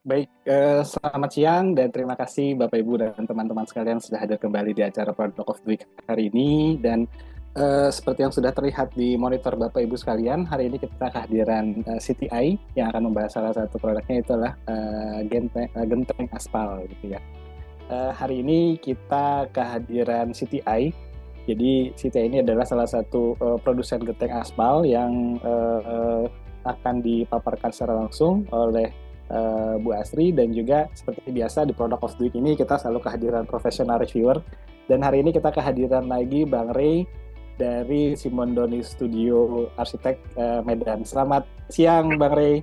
Baik, selamat siang dan terima kasih Bapak Ibu dan teman-teman sekalian sudah hadir kembali di acara Product of the Week hari ini. Dan seperti yang sudah terlihat di monitor Bapak Ibu sekalian, hari ini kita kehadiran CTI yang akan membahas salah satu produknya, itu adalah genteng aspal gitu ya. Hari ini kita kehadiran CTI. Jadi CTI ini adalah salah satu produsen genteng aspal yang akan dipaparkan secara langsung oleh Bu Asri. Dan juga seperti biasa di Product of the Week ini kita selalu kehadiran profesional reviewer. Dan hari ini kita kehadiran lagi Bang Ray dari Simondoni Studio Arsitek Medan. Selamat siang Bang Ray.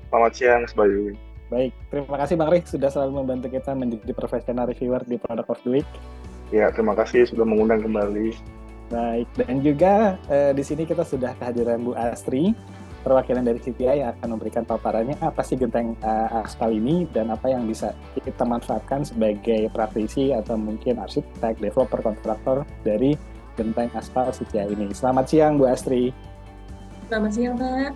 Selamat siang, Mas Bayu. Baik, terima kasih Bang Ray sudah selalu membantu kita menjadi profesional reviewer di Product of the Week. Ya, terima kasih sudah mengundang kembali. Baik, dan juga di sini kita sudah kehadiran Bu Astri, perwakilan dari CTI yang akan memberikan paparannya apa sih genteng aspal ini dan apa yang bisa kita manfaatkan sebagai praktisi atau mungkin arsitek, developer, kontraktor dari genteng aspal CTI ini. Selamat siang Bu Astri. Selamat siang, Pak.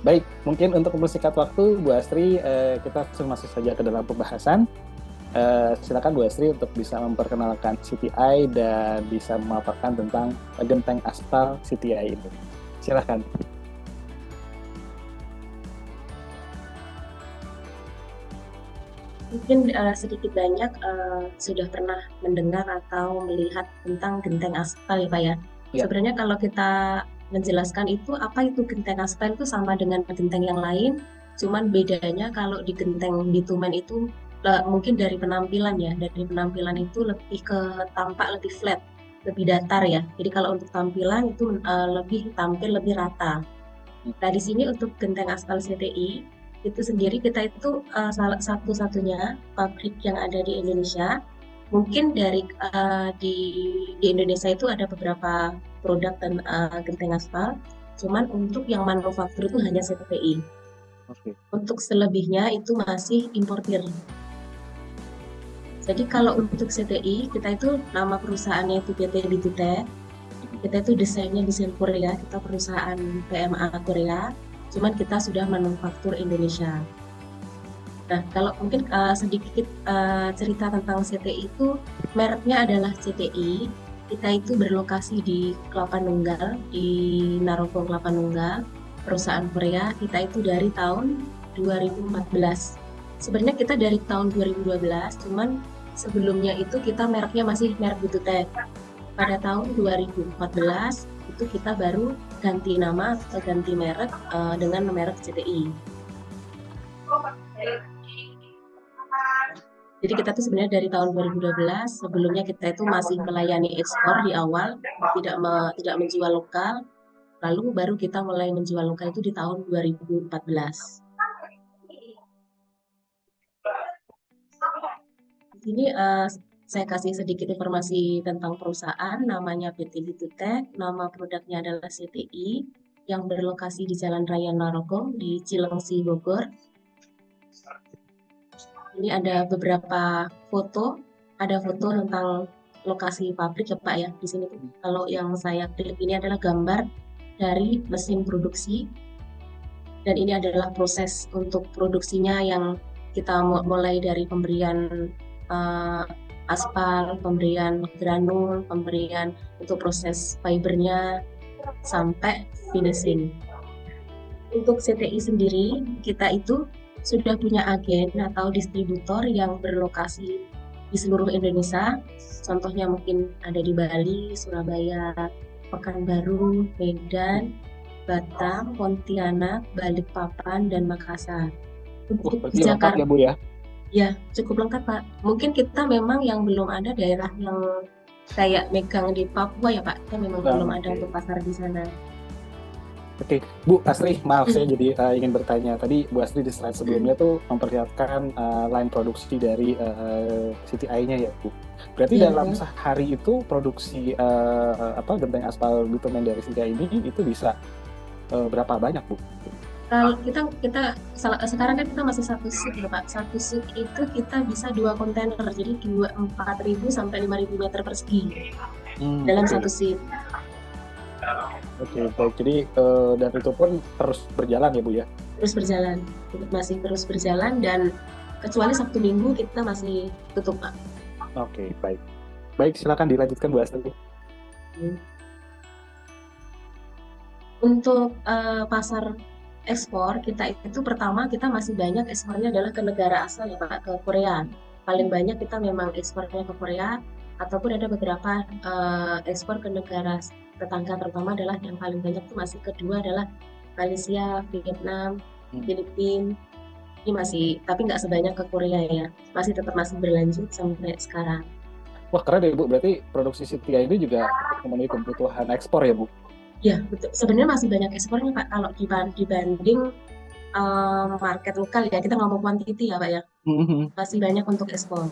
Baik, mungkin untuk mempersingkat waktu Bu Astri, kita langsung masuk saja ke dalam pembahasan. Silakan Bu Astri untuk bisa memperkenalkan CTI dan bisa memaparkan tentang genteng aspal CTI ini. Silakan. Mungkin sedikit banyak sudah pernah mendengar atau melihat tentang genteng aspal ya Pak ya. Ya. Sebenarnya kalau kita menjelaskan itu apa itu genteng aspal itu sama dengan genteng yang lain, cuman bedanya kalau di genteng bitumen itu mungkin dari penampilan ya, dari penampilan itu lebih ke tampak lebih flat, lebih datar ya. Jadi kalau untuk tampilan itu lebih tampil lebih rata. Nah di sini untuk genteng aspal CTI itu sendiri kita itu salah satu-satunya pabrik yang ada di Indonesia. Mungkin dari di Indonesia itu ada beberapa produk dan genteng aspal, cuman untuk yang manufaktur itu hanya CTI. Oke. Untuk selebihnya itu masih importir. Jadi kalau untuk CTI kita itu nama perusahaannya itu PT Bitutech. Kita itu desainnya desain Korea, kita perusahaan PMA Korea, cuman kita sudah manufaktur Indonesia. Nah, kalau mungkin sedikit cerita tentang CTI itu, mereknya adalah CTI. Kita itu berlokasi di Kelapa Nunggal, di Narogong Kelapa Nunggal, perusahaan Korea. Kita itu dari tahun 2014. Sebenarnya kita dari tahun 2012, cuman sebelumnya itu kita mereknya masih merek Bitutech. Pada tahun 2014 itu kita baru ganti nama atau ganti merek dengan merek CTI. Jadi kita tuh sebenarnya dari tahun 2012, sebelumnya kita itu masih melayani ekspor di awal, tidak menjual lokal, lalu baru kita mulai menjual lokal itu di tahun 2014. Di sini saya kasih sedikit informasi tentang perusahaan, namanya PT Bitutech, nama produknya adalah CTI, yang berlokasi di Jalan Raya Narogong di Cilengsi, Bogor. Ini ada beberapa foto, ada foto tentang lokasi pabrik ya Pak ya. Di sini kalau yang saya klik ini adalah gambar dari mesin produksi, dan ini adalah proses untuk produksinya yang kita mulai dari pemberian aspal, pemberian granul, pemberian untuk proses fibernya sampai finishing. Untuk CTI sendiri, kita itu sudah punya agen atau distributor yang berlokasi di seluruh Indonesia. Contohnya mungkin ada di Bali, Surabaya, Pekanbaru, Medan, Batam, Pontianak, Balikpapan, dan Makassar. Untuk di Jakarta ya Bu ya? Ya, cukup lengkap Pak. Mungkin kita memang yang belum ada daerah yang kayak megang di Papua ya Pak. Kita memang belum ada untuk pasar di sana. Oke, Bu Astri, maaf saya jadi ingin bertanya. Tadi Bu Astri di slide sebelumnya tuh memperlihatkan line produksi dari CTI-nya ya Bu. Berarti dalam sehari itu produksi genteng aspal bitumen dari CTI ini itu bisa berapa banyak Bu? Kalau kita sekarang kan kita masih satu shift ya Pak. Satu shift itu kita bisa 2 kontainer, jadi 4.000 sampai 5.000 meter persegi dalam satu shift. Oke, baik. Jadi dan itu pun terus berjalan ya Bu ya? terus berjalan, masih terus berjalan, dan kecuali Sabtu Minggu kita masih tutup, Pak. Oke, baik. Baik, silakan dilanjutkan Bu Astri. Untuk pasar ekspor kita itu, pertama kita masih banyak ekspornya adalah ke negara asal ya Pak, ke Korea. Paling banyak kita memang ekspornya ke Korea, ataupun ada beberapa ekspor ke negara tetangga, terutama adalah yang paling banyak itu masih kedua adalah Malaysia, Vietnam, Filipina. Ini masih, tapi nggak sebanyak ke Korea ya, masih tetap berlanjut sampai sekarang. Wah, keren ya Bu, berarti produksi City ini juga memenuhi kebutuhan ekspor ya Bu? Ya, betul. Sebenarnya masih banyak ekspornya Pak, kalau dibanding market lokal ya, kita ngomong quantity ya Pak ya, masih banyak untuk ekspor.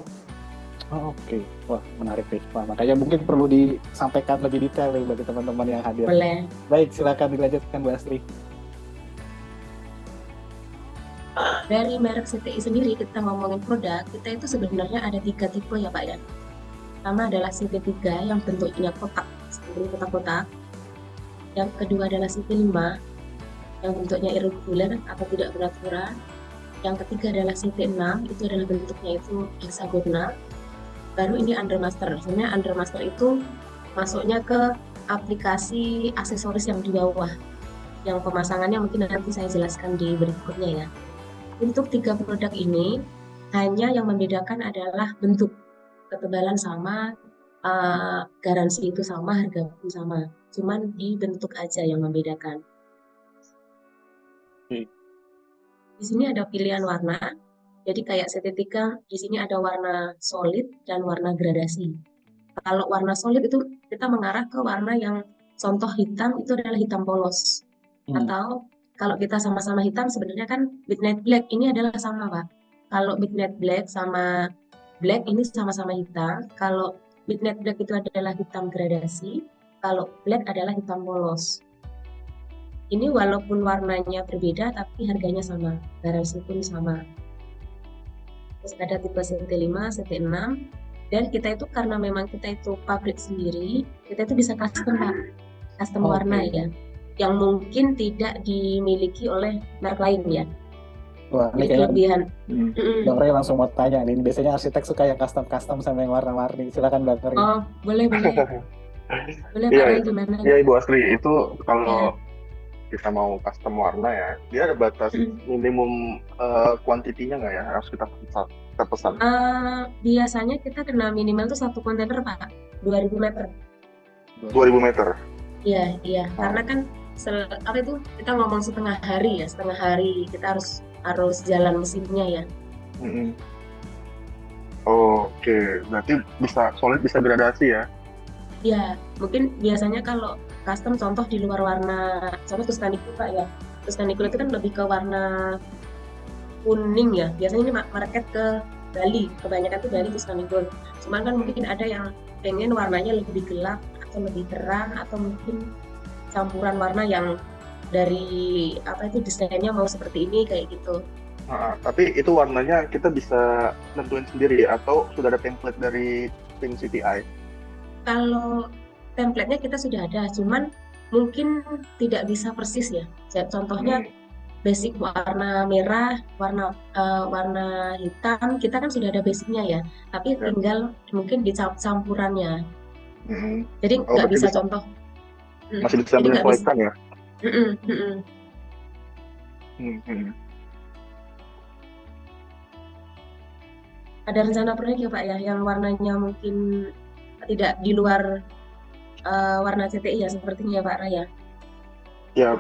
Oke. Wah, menarik nih. Wah, makanya mungkin perlu disampaikan lebih detail nih bagi teman-teman yang hadir. Boleh. Baik, silakan dilanjutkan Bu Astri. Dari merek CTI sendiri, kita ngomongin produk, kita itu sebenarnya ada 3 tipe ya Pak ya. Pertama adalah CT3 yang bentuknya kotak, seperti kotak-kotak. Yang kedua adalah CT5 yang bentuknya irregular atau tidak beraturan. Yang ketiga adalah CT6, itu adalah bentuknya itu hexagonal. Baru ini Undermaster. Sebenarnya Undermaster itu masuknya ke aplikasi aksesoris yang di bawah, yang pemasangannya mungkin nanti saya jelaskan di berikutnya ya. Untuk 3 produk ini, hanya yang membedakan adalah bentuk, ketebalan sama, garansi itu sama, harga pun sama. Cuman di bentuk aja yang membedakan. Di sini ada pilihan warna. Jadi kayak CT3, di sini ada warna solid dan warna gradasi. Kalau warna solid itu kita mengarah ke warna yang contoh hitam itu adalah hitam polos. Atau kalau kita sama-sama hitam sebenarnya kan midnight black ini adalah sama Pak. Kalau midnight black sama black ini sama-sama hitam. Kalau midnight black itu adalah hitam gradasi, kalau black adalah hitam polos. Ini walaupun warnanya berbeda tapi harganya sama, garansi pun sama. Terus ada tipe CT5, CT6, dan kita itu karena memang kita itu pabrik sendiri, kita itu bisa custom Pak, custom warna ya, yang mungkin tidak dimiliki oleh merek lain ya. Wah, ini kelebihan. Bang Ray langsung mau tanya nih, biasanya arsitek suka yang custom sama yang warna-warni. Silakan Bang Ray. Oh, boleh. Boleh Pak Ray, gimana? Iya Ibu Astri, itu kalau kita mau custom warna ya, dia ada batas minimum kuantitinya nggak ya, harus kita pesan? Biasanya kita kena minimal tuh 1 kontainer Pak, 2000 meter. 2000 meter? Iya, karena kan apa itu kita ngomong setengah hari kita harus jalan mesinnya ya. Oke, berarti bisa solid, bisa gradasi ya? Ya, mungkin biasanya kalau custom contoh di luar warna, contoh Tuscany Pak ya. Tuscany itu kan lebih ke warna kuning ya. Biasanya ini market ke Bali, kebanyakan tuh Bali Tuscany Gold. Cuman kan mungkin ada yang pengen warnanya lebih gelap atau lebih terang, atau mungkin campuran warna yang dari apa itu desainnya mau seperti ini kayak gitu. Tapi itu warnanya kita bisa nentuin sendiri atau sudah ada template dari tim CTI? Kalau template-nya kita sudah ada, cuman mungkin tidak bisa persis ya. Contohnya basic warna merah, warna hitam, kita kan sudah ada basicnya ya. Tapi tinggal mungkin di campurannya. Jadi nggak bisa contoh. Masih bisa menyesuaikan ya? Ada rencana proyek ya Pak ya, yang warnanya mungkin tidak di luar warna CTI ya, sepertinya Pak Raya. Ya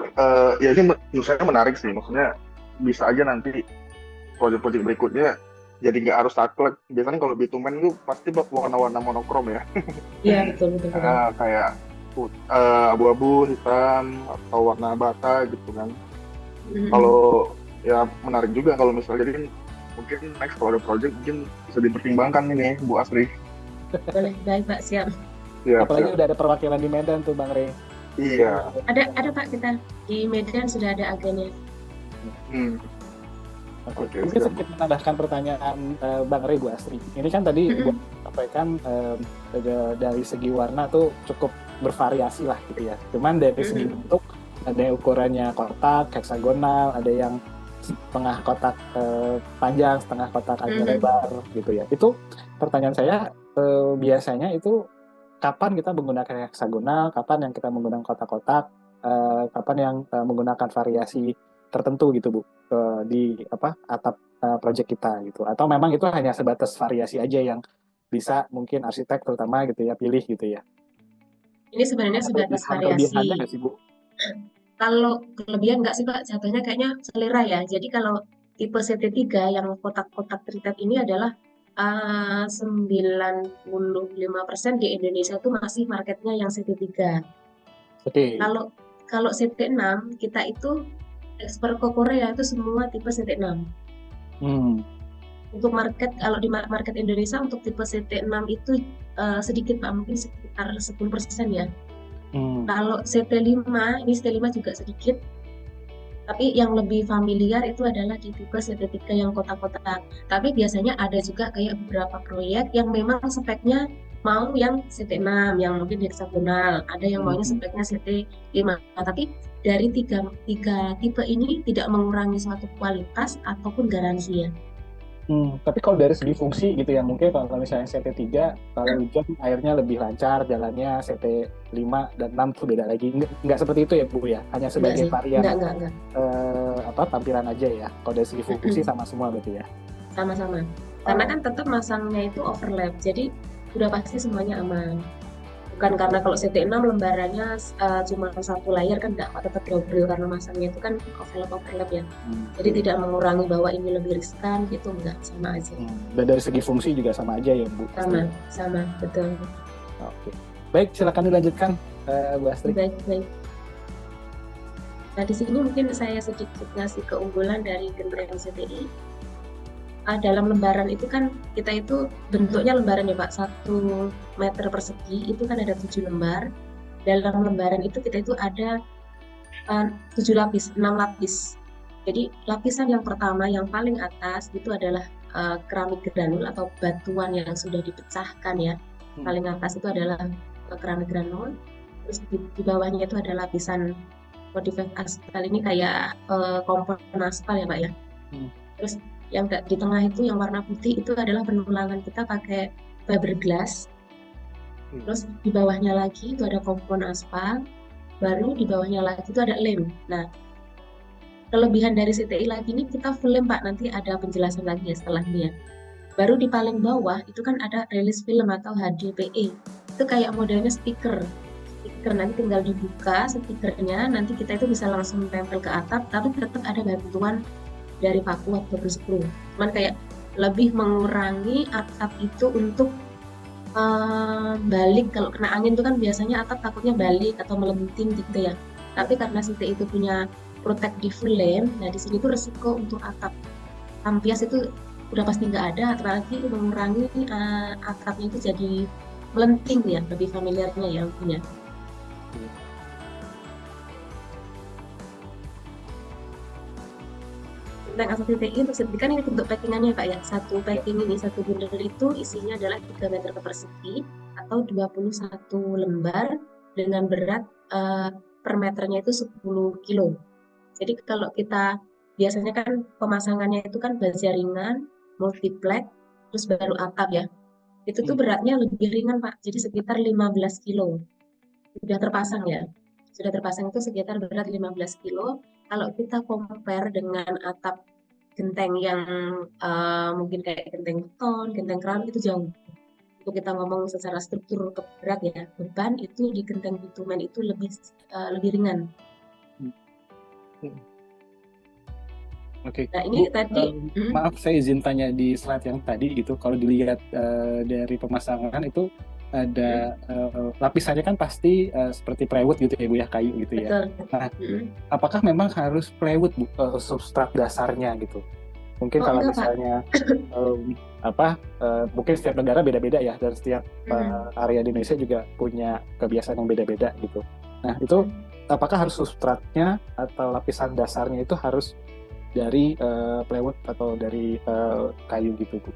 ini menurut saya menarik sih, maksudnya bisa aja nanti proyek-proyek berikutnya jadi nggak harus saklek. Biasanya kalau bitumen itu pasti warna-warna monokrom ya. Iya betul. Kayak abu-abu, hitam, atau warna bata gitu kan. Kalau ya menarik juga kalau misalnya jadi mungkin next kalau ada project mungkin bisa dipertimbangkan ini Bu Astri. Boleh, baik Pak, siap. Apalagi udah ada perwakilan di Medan tuh Bang Ray. Iya. Ada Pak, kita di Medan sudah ada agennya. Oke. Mungkin sedikit menambahkan pertanyaan Bang Ray, Bu Astri. Ini kan tadi buat sampaikan dari segi warna tuh cukup bervariasi lah gitu ya. Cuman dari segi bentuk ada yang ukurannya kotak, heksagonal, ada yang setengah kotak panjang, setengah kotak agak lebar gitu ya. Itu pertanyaan saya, biasanya itu kapan kita menggunakan heksagonal, kapan yang kita menggunakan kotak-kotak, kapan yang menggunakan variasi tertentu gitu Bu, di atap project kita gitu. Atau memang itu hanya sebatas variasi aja yang bisa mungkin arsitek terutama gitu ya pilih gitu ya. Ini sebenarnya sebatas variasi. Kelebihannya nggak sih Bu? Kalau kelebihan nggak sih Pak, jatuhnya kayaknya selera ya. Jadi kalau tipe CT3 yang kotak-kotak treated ini adalah 95% di Indonesia itu masih marketnya yang CT3. Oke. Kalau CT6 kita itu ekspor ke Korea itu semua tipe CT6. Untuk market, kalau di market Indonesia untuk tipe CT6 itu sedikit Pak, mungkin sekitar 10% ya. Kalau CT5, ini CT5 juga sedikit, tapi yang lebih familiar itu adalah di tipe CT3 yang kotak-kotak. Tapi biasanya ada juga kayak beberapa proyek yang memang speknya mau yang CT6, yang mungkin heksagonal, ada yang maunya speknya CT5. Tapi dari tiga tipe ini tidak mengurangi suatu kualitas ataupun garansi ya. Tapi kalau dari segi fungsi gitu ya, mungkin kalau misalnya CT3 kalau hujan airnya lebih lancar, jalannya CT5 dan 6 tuh beda lagi. Nggak seperti itu ya Bu ya, hanya sebagai varian tampilan aja ya. Kalau dari segi fungsi sama semua berarti ya? Sama-sama, karena kan tetap masangnya itu overlap, jadi udah pasti semuanya aman. Bukan karena kalau CT6 lembarannya cuma satu layer kan enggak, tetap double karena masangnya itu kan overlap ya. Jadi tidak mengurangi bahwa ini lebih riskan gitu, enggak, sama aja. Dan dari segi fungsi juga sama aja ya Bu? Sama, betul. Oke. Baik, silakan dilanjutkan Bu Astrid. Baik. Nah di sini mungkin saya sedikit ngasih keunggulan dari genteng CTI. Dalam lembaran itu kan kita itu bentuknya lembaran ya Pak, 1 meter persegi itu kan ada 7 lembar. Dalam lembaran itu kita itu ada 6 lapis. Jadi lapisan yang pertama yang paling atas itu adalah keramik granul atau batuan yang sudah dipecahkan ya. Paling atas itu adalah keramik granul. Terus di bawahnya itu ada lapisan modified aspal, ini kayak komponen aspal ya Pak ya. Terus yang di tengah itu yang warna putih itu adalah penulangan kita pakai fiberglass. Terus di bawahnya lagi itu ada komponen aspal, baru di bawahnya lagi itu ada lem. Nah, kelebihan dari CTI lagi ini kita full lem Pak, nanti ada penjelasan lagi ya setelah ini ya. Baru di paling bawah itu kan ada release film atau HDPE, itu kayak modelnya stiker, nanti tinggal dibuka stikernya, nanti kita itu bisa langsung tempel ke atap, tapi tetap ada bantuan dari paku atau berskru. Cuman kayak lebih mengurangi atap itu untuk balik. Kalau kena angin itu kan biasanya atap takutnya balik atau melenting gitu ya. Tapi karena CTI itu punya protective frame, nah di sini tuh resiko untuk atap tampias itu udah pasti nggak ada, apalagi mengurangi atapnya itu jadi melenting ya, lebih familiarnya ya punya. Tentang asap CTI untuk kan ini bentuk packingannya Pak ya. Satu packing ini, satu bundle itu isinya adalah 3 meter persegi atau 21 lembar dengan berat per meternya itu 10 kilo. Jadi kalau kita biasanya kan pemasangannya itu kan baja ringan, multiplex, terus baru atap ya. Itu tuh beratnya lebih ringan Pak, jadi sekitar 15 kilo. Sudah terpasang ya. Sudah terpasang itu sekitar berat 15 kilo. Kalau kita compare dengan atap genteng yang mungkin kayak genteng beton, genteng keramik itu jauh. Untuk kita ngomong secara struktur berat ya, beban itu di genteng bitumen itu lebih ringan. Oke. Nah ini tadi maaf saya izin tanya di slide yang tadi gitu, kalau dilihat dari pemasangan itu ada lapisannya kan pasti seperti plywood gitu ya Bu ya, kayu gitu ya. Betul. Nah, apakah memang harus plywood Bu, substrat dasarnya gitu? Mungkin kalau misalnya mungkin setiap negara beda-beda ya, dan setiap area di Indonesia juga punya kebiasaan yang beda-beda gitu. Nah itu apakah harus substratnya atau lapisan dasarnya itu harus dari plywood atau dari kayu gitu Bu?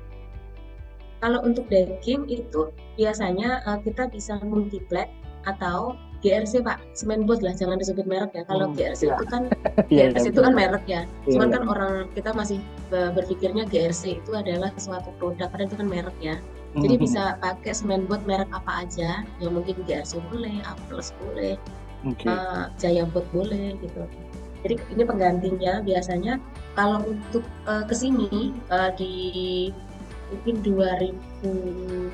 Kalau untuk decking itu biasanya kita bisa multiplex atau GRC Pak, semen boat lah, jangan disebut merek ya. Kalau GRC iya. itu kan Iya, GRC iya, itu kan betul. merek ya. Iya, Cuman iya. kan orang kita masih berpikirnya GRC itu adalah suatu produk, karena itu kan merek ya. Jadi bisa pakai semen boat merek apa aja, yang mungkin GRC boleh, A+ boleh, Oke. Jaya Boat boleh gitu. Jadi ini penggantinya biasanya kalau untuk kesini di mungkin 2022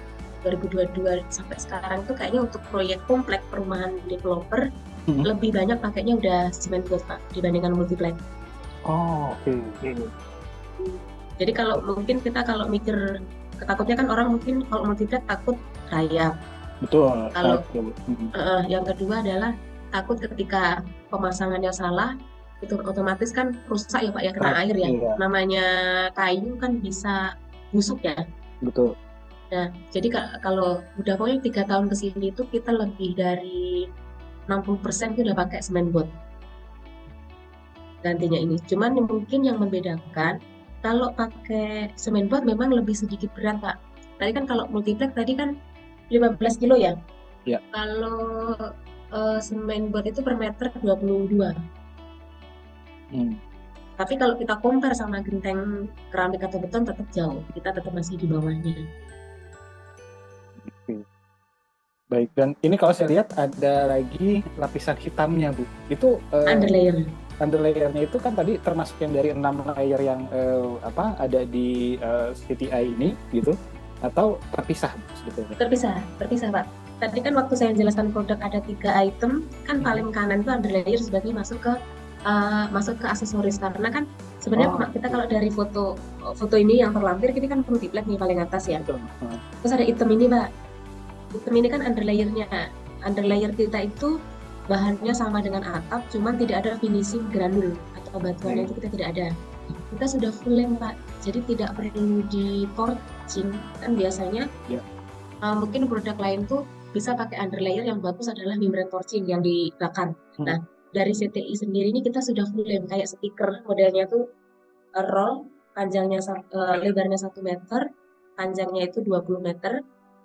sampai sekarang itu kayaknya untuk proyek komplek perumahan developer lebih banyak pakainya udah semen boat Pak dibandingkan multiplex. Oh, oke. Jadi kalau mungkin kita kalau mikir takutnya kan orang mungkin kalau multiplex takut rayap. Betul. Kalau Betul. yang kedua adalah takut ketika pemasangannya salah itu otomatis kan rusak ya Pak ya, kena air ya. Iya, Namanya kayu kan bisa busuk ya. betul. Nah, jadi kalau udah pokoknya 3 tahun ke sini itu kita lebih dari 60% itu udah pakai semen boat gantinya ini. Cuman mungkin yang membedakan kalau pakai semen boat memang lebih sedikit berat Pak. Tadi kan kalau multiplex tadi kan 15 kilo ya. Iya. Kalau semen boat itu per meter 22. Tapi kalau kita compare sama genteng keramik atau beton tetap jauh. Kita tetap masih di bawahnya. Baik, dan ini kalau saya lihat ada lagi lapisan hitamnya Bu. Itu Underlayer. underlayernya itu kan tadi termasuk yang dari 6 layer yang ada di CTI ini gitu, atau terpisah sebetulnya? Terpisah Pak. Tadi kan waktu saya jelaskan produk ada 3 item, kan paling kanan itu underlayer sebagai masuk ke aksesoris, karena kan sebenarnya kita kalau dari foto ini yang terlampir ini kan multiplex nih paling atas ya. Terus ada item ini Pak. Item ini kan underlayernya. Underlayer kita itu bahannya sama dengan atap, cuman tidak ada finishing granul atau batuannya itu kita tidak ada. Kita sudah full lem Pak, jadi tidak perlu di torching. Kan biasanya mungkin produk lain tuh bisa pakai underlayer, yang bagus adalah membrane torching yang dibakar. Nah, dari CTI sendiri ini kita sudah full lem kayak stiker, modelnya tuh roll, panjangnya lebarnya 1 meter, panjangnya itu 20 meter.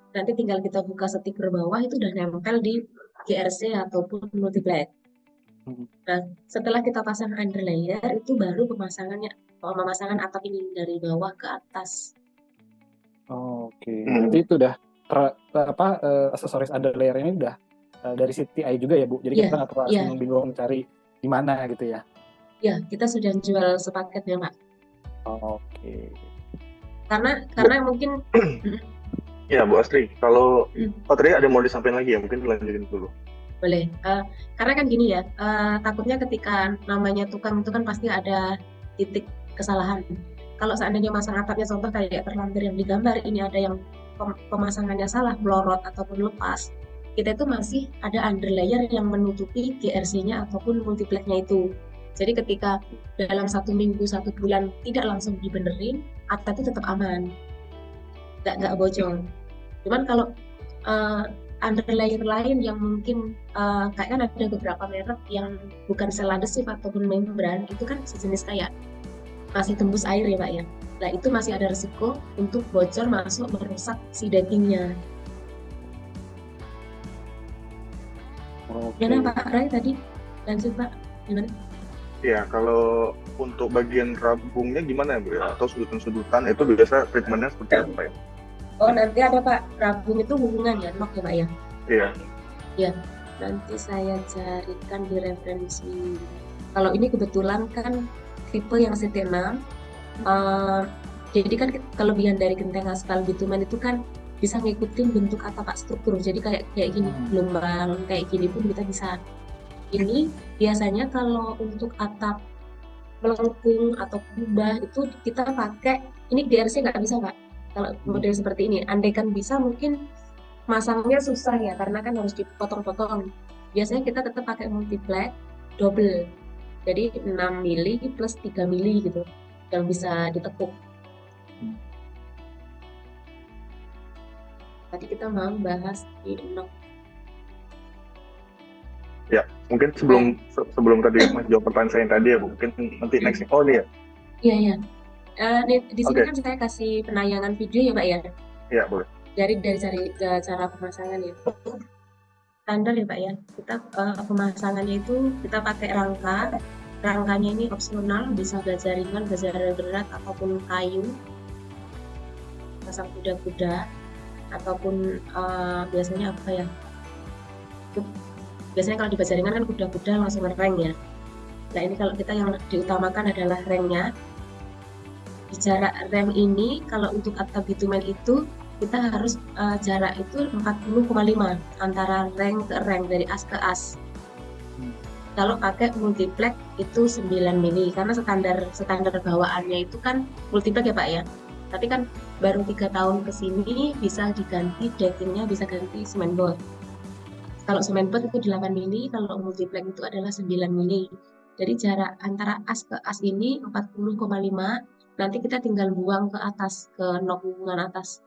Nanti tinggal kita buka stiker bawah itu udah nempel di GRC ataupun multiplex. Nah, setelah kita pasang underlayer itu baru pemasangan atap ini dari bawah ke atas. Oke. Berarti itu udah aksesoris underlayer ini udah dari CTI juga ya Bu. Jadi kita nggak perlu bingung cari di mana gitu ya. Ya, kita sudah jual sepaketnya Pak. Oke. Karena mungkin ya Bu Astri, kalau tadi ada mau disampaikan lagi ya, mungkin dilanjutin dulu. Boleh, karena kan gini ya, takutnya ketika namanya tukang itu kan pasti ada titik kesalahan. Kalau seandainya masang atapnya contoh kayak terlampir yang digambar, ini ada yang pemasangannya salah, melorot ataupun lepas, kita itu masih ada underlayer yang menutupi GRC-nya ataupun multiplexnya itu. Jadi ketika dalam 1 minggu, 1 bulan tidak langsung dibenerin, atap itu tetap aman, nggak bocor. Cuman kalau underlayer lain yang mungkin kayak kan ada beberapa merek yang bukan sel adhesif ataupun membran, itu kan sejenis kayak masih tembus air ya Pak ya. Nah itu masih ada resiko untuk bocor masuk merusak si decking-nya. Gimana Pak Ray tadi? Lanjut Pak, gimana? Ya, kalau untuk bagian rabungnya gimana ya Bu ya? Atau sudutan-sudutan itu biasa treatmentnya seperti apa ya? Oh nanti ada Pak, rabung itu hubungan ya, nok ya Pak ya? Iya. Ya, nanti saya carikan di referensi. Kalau ini kebetulan kan tipe yang CT6, jadi kan kelebihan dari genteng aspal bitumen itu kan bisa ngikutin bentuk atap struktur. Jadi kayak gini, gelombang kayak gini pun kita bisa. Ini biasanya kalau untuk atap melengkung atau kubah itu kita pakai, ini GRC nggak bisa Pak. Kalau model seperti ini, andaikan bisa mungkin masangnya susah ya, karena kan harus dipotong-potong. Biasanya kita tetap pakai multiplex double, jadi 6 mili plus 3 mili gitu, yang bisa ditekuk. Tadi kita mau bahas di nok. Ya, mungkin sebelum tadi Mas jawab pertanyaan saya yang tadi ya Bu, mungkin nanti next. Oh ini ya? Iya. Di sini kan saya kasih penayangan video ya Pak ya? Iya boleh. Dari cara pemasangan ya. standar ya Pak ya. Kita pemasangannya itu kita pakai rangkanya ini opsional, bisa baja ringan, baja berat ataupun kayu, pasang kuda-kuda ataupun biasanya apa ya, biasanya kalau di baja ringan kan kuda-kuda langsung ngereng ya. Nah ini kalau kita yang diutamakan adalah remnya. Di jarak rem ini kalau untuk atap bitumen itu kita harus jarak itu 40,5 antara rem ke rem, dari as ke as. Kalau pakai multiplex itu 9 mili karena standar bawaannya itu kan multiplex ya Pak ya. Tapi kan baru 3 tahun ke sini bisa diganti deckingnya, bisa ganti semen bot. Kalau semen bot itu 8 mili, kalau multiplex itu adalah 9 mili. Jadi jarak antara as ke as ini 40,5, nanti kita tinggal buang ke atas, ke nok hubungan atas.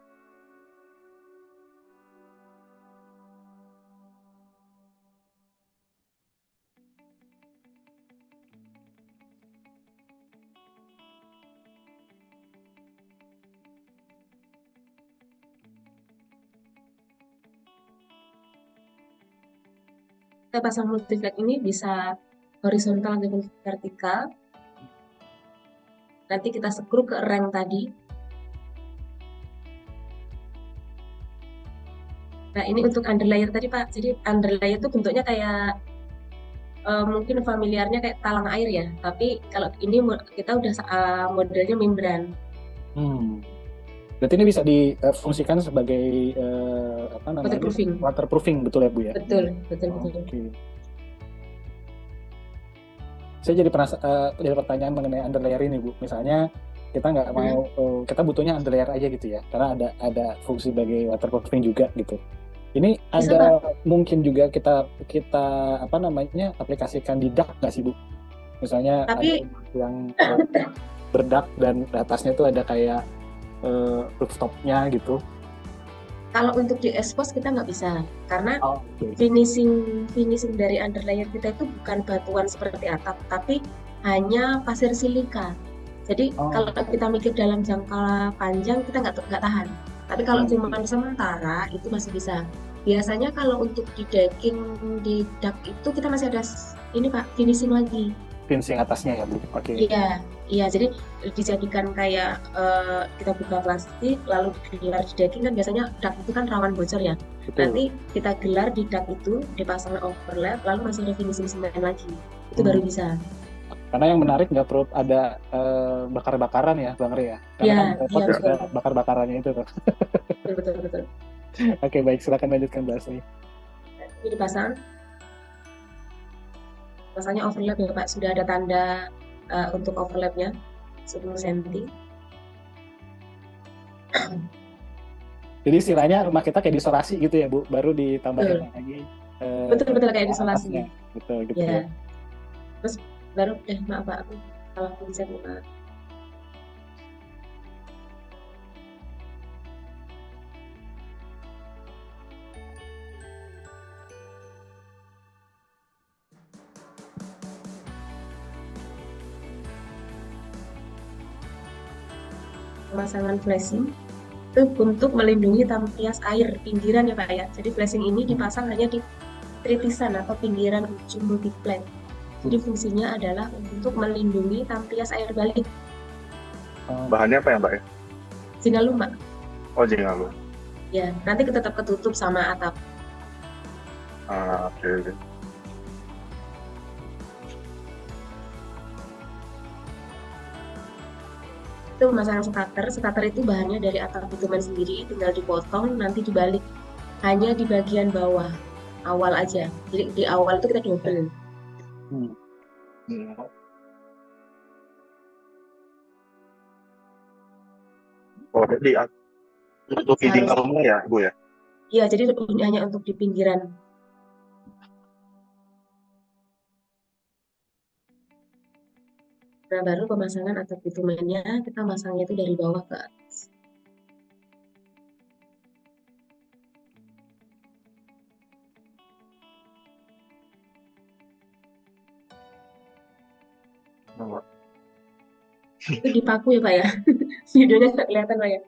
Kita pasang multiplex ini bisa horizontal ataupun vertikal. Nanti kita skru ke rem tadi. Nah ini untuk underlayer tadi Pak. Jadi underlayer itu bentuknya kayak mungkin familiarnya kayak talang air ya. Tapi kalau ini kita udah modelnya membran. Berarti ini bisa difungsikan sebagai apa namanya? Waterproofing, betul ya Bu ya? Betul. Okay. Saya jadi jadi pertanyaan mengenai underlayer ini Bu. Misalnya kita nggak mau, kita butuhnya underlayer aja gitu ya, karena ada fungsi sebagai waterproofing juga gitu. Ini Bisa, ada Pak. mungkin juga kita apa namanya, aplikasikan di dak nggak sih Bu? Misalnya Tapi ada yang berdak dan atasnya itu ada kayak rooftopnya gitu. kalau untuk di expose kita nggak bisa, karena finishing dari underlayer kita itu bukan batuan seperti atap, tapi hanya pasir silika. Jadi kalau kita mikir dalam jangka panjang kita nggak tahan. Tapi kalau cuma sementara itu masih bisa. Biasanya kalau untuk di decking, di dak itu kita masih ada ini Pak, finishing lagi. Finishing atasnya ya Bu? Oke. Iya, jadi dijadikan kayak kita buka plastik lalu digelar di decking, kan biasanya dak itu kan rawan bocor ya. Betul. Nanti kita gelar di dak itu, dipasang overlap, lalu masih ada finishing semen lagi. Itu baru bisa. Karena yang menarik nggak perlu ada bakar-bakaran ya Bang Ri ya? Karena kan ada bakar-bakarannya itu tuh. Betul. Oke, baik, silakan lanjutkan bahasanya. Ini dipasang. Masanya overlap ya Pak, sudah ada tanda untuk overlapnya 10 cm. Jadi istilahnya rumah kita kayak diisolasi gitu ya Bu, baru ditambahin lagi. Betul kayak diisolasi. Betul gitu ya. Terus baru maaf Pak, aku salah konsep Pak. Pemasangan flashing itu untuk melindungi tampias air pinggiran ya Pak ya. Jadi flashing ini dipasang hanya di tritisan atau pinggiran ujung multiplex. Jadi fungsinya adalah untuk melindungi tampias air balik. Bahannya apa ya Mbak ya? Jingalum Mbak. Oh, jingalum. Ya, nanti tetap ketutup sama atap. Oke. Itu pemasangan starter itu bahannya dari atap bitumen sendiri, tinggal dipotong nanti dibalik hanya di bagian bawah awal aja. Jadi di awal itu kita double. Oh, jadi untuk feeding kalungnya ya Bu ya? Iya, jadi hanya untuk di pinggiran. Nah, baru pemasangan atap bitumennya kita masangnya itu dari bawah ke atas. Itu dipaku ya Pak ya? Videonya nggak kelihatan Pak ya?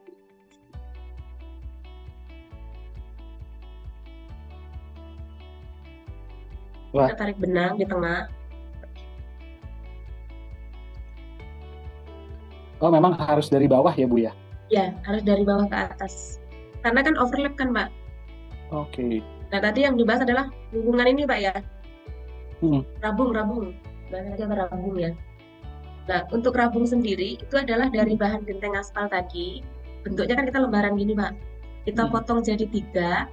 Wah. Kita tarik benang di tengah. Oh, memang harus dari bawah ya, Bu ya? Ya, harus dari bawah ke atas. Karena kan overlap kan, Mbak. Oke. Nah, tadi yang dibahas adalah hubungan ini, Pak ya. Rabung. Bahasanya rabung ya. Nah, untuk rabung sendiri itu adalah dari bahan genteng aspal tadi. Bentuknya kan kita lembaran gini, Pak. Kita potong jadi 3,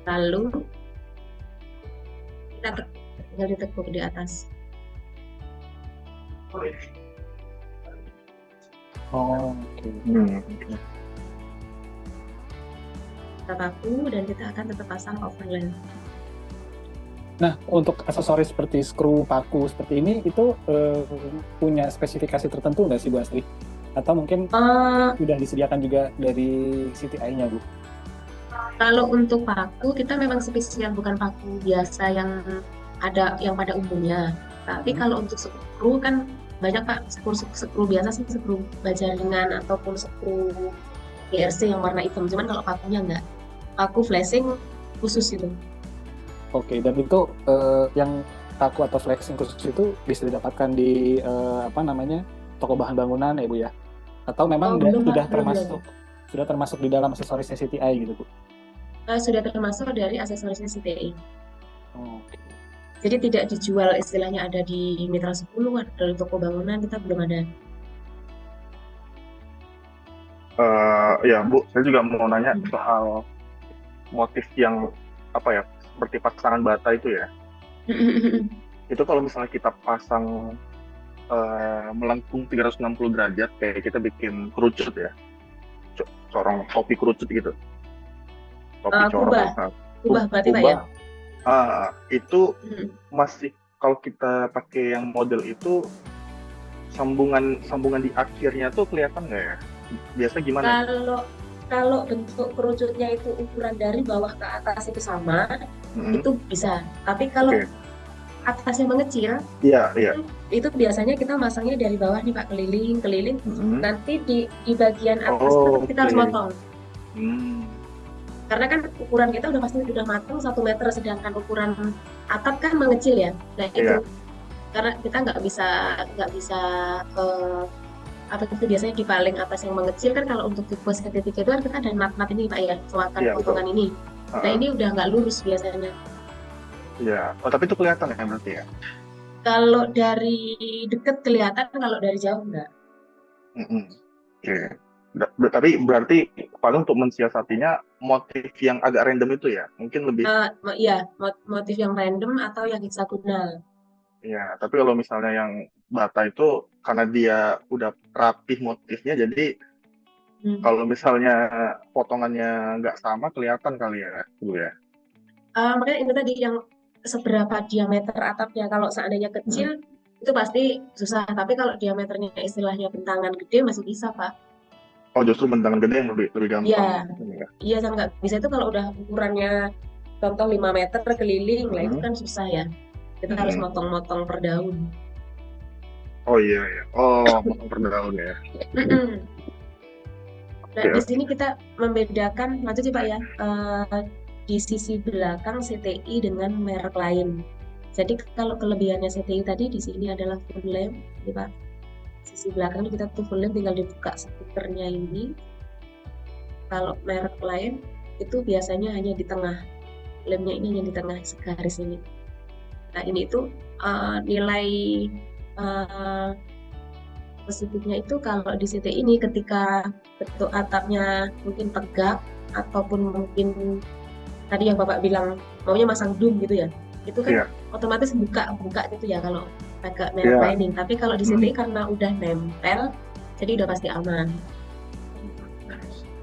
lalu kita tinggal ditekuk di atas. Oh, oke. Kita paku dan kita akan tetap pasang overlap. Nah, untuk aksesoris seperti skru, paku seperti ini itu punya spesifikasi tertentu nggak sih, Bu Astri? Atau mungkin sudah disediakan juga dari CTI-nya, Bu? Kalau untuk paku kita memang spesial, bukan paku biasa yang ada yang pada umumnya. Tapi kalau untuk skru kan banyak, Pak. Skru biasa sih, skru baja ringan ataupun skru GRC yang warna hitam. Cuman kalau pakunya enggak. Paku flashing khusus itu. Oke, dan itu yang paku atau flexing khusus itu bisa didapatkan di toko bahan bangunan ya, Bu ya? Atau memang sudah termasuk di dalam aksesorisnya CTI gitu, Bu? Sudah termasuk dari aksesorisnya CTI. Oke. Jadi tidak dijual istilahnya ada di Mitra 10, dari toko bangunan kita belum ada. Ya, Bu, saya juga mau nanya soal motif yang seperti pasangan bata itu ya. Itu kalau misalnya kita pasang melengkung 360 derajat kayak kita bikin kerucut ya, corong topi kerucut gitu, topi corong kubah berarti, Pak ya? Itu masih kalau kita pakai yang model itu sambungan di akhirnya tuh kelihatan nggak ya? Biasa gimana? Kalau bentuk kerucutnya itu ukuran dari bawah ke atas itu sama, itu bisa. Tapi kalau atasnya mengecil, itu biasanya kita masangnya dari bawah nih, Pak, keliling. Nanti di bagian atas kita harus motong. Karena kan ukuran kita udah matang 1 meter, sedangkan ukuran atap kan mengecil ya. Nah itu karena kita nggak bisa itu biasanya di paling atas yang mengecil kan. Kalau untuk tipe segitiga itu kan kita ada nat ini, Pak ya, sewakan potongan ini. Nah ini udah nggak lurus biasanya. Iya. Oh, tapi itu kelihatan ya berarti ya? Kalau dari deket kelihatan, kalau dari jauh enggak. Oke. Tapi berarti paling untuk mensiasatinya motif yang agak random itu ya, mungkin lebih. Iya, motif yang random atau yang heksagonal. Iya, tapi kalau misalnya yang bata itu karena dia udah rapih motifnya, jadi kalau misalnya potongannya nggak sama kelihatan kali ya, Bu ya. Makanya itu tadi yang seberapa diameter atapnya. Kalau seandainya kecil itu pasti susah, tapi kalau diameternya istilahnya bentangan gede masih bisa, Pak. Oh, justru bentangan gede yang lebih gampang. Iya, sama nggak bisa itu kalau udah ukurannya contoh 5 meter keliling, lah itu kan susah ya. Kita harus motong-motong per daun. Oh iya. Motong per daun ya. Nah, di sini kita membedakan, lanjut sih Pak ya, di sisi belakang CTI dengan merek lain. Jadi kalau kelebihannya CTI tadi di sini adalah full lamp, ini Pak. Sisi belakang kita tuh full lamp, tinggal dibuka speakernya ini. Kalau merek lain itu biasanya hanya di tengah, lampnya ini hanya di tengah segaris ini. Nah ini itu nilai positifnya itu kalau di CTI ini ketika bentuk atapnya mungkin tegak ataupun mungkin tadi yang Bapak bilang maunya masang dum gitu ya, itu kan otomatis buka gitu ya kalau agak merek lining. Tapi kalau di CTI karena udah nempel, jadi udah pasti aman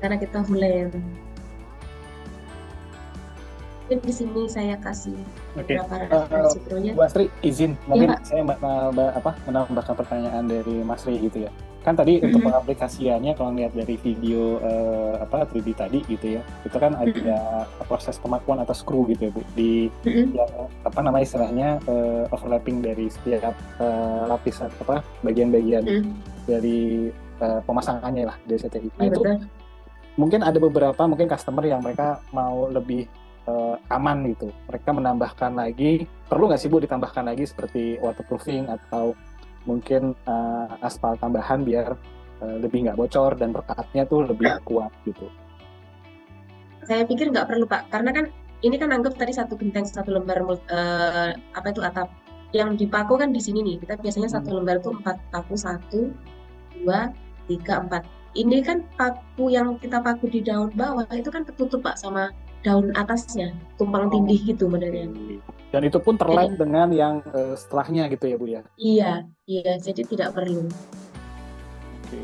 karena kita full lamp. Di sini saya kasih beberapa referensi proyek. Bu Astri, izin mungkin saya menambahkan pertanyaan dari Mas Ri gitu ya. Kan tadi untuk pengaplikasiannya kalau lihat dari video 3D tadi gitu ya, itu kan ada proses pemakuan atau screw gitu ya, Bu, di yang istilahnya overlapping dari setiap lapisan bagian-bagian dari pemasangannya lah dari CTI. Nah, itu mungkin ada beberapa customer yang mereka mau lebih aman gitu. Mereka menambahkan lagi, perlu nggak sih Bu ditambahkan lagi seperti waterproofing atau mungkin aspal tambahan biar lebih nggak bocor dan rekatnya tuh lebih kuat gitu. Saya pikir nggak perlu Pak, karena kan ini kan anggap tadi satu genteng satu lembar apa itu atap. Yang dipaku kan di sini nih, kita biasanya satu lembar itu 4 paku, 1, 2, 3, 4. Ini kan paku yang kita paku di daun bawah itu kan ketutup Pak sama daun atasnya, tumpang tindih gitu modelnya. Dan itu pun terlait Jadi, dengan yang setelahnya gitu ya Bu ya. iya, jadi tidak perlu. Oke.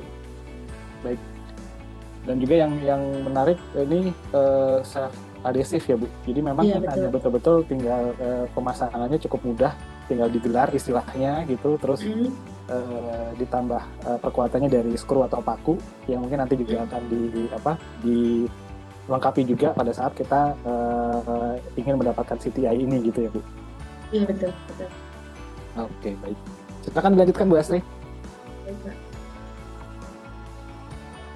Baik. Dan juga yang menarik ini self adhesif ya Bu. Jadi memang Iya, kan betul. hanya betul-betul tinggal pemasangannya cukup mudah, tinggal digelar istilahnya gitu, terus ditambah perkuatannya dari skru atau paku yang mungkin nanti juga akan dilengkapi juga pada saat kita ingin mendapatkan CTI ini gitu ya Bu. Iya, betul. Oke, baik. Silakan dilanjutkan Bu Astri. Baik, Pak.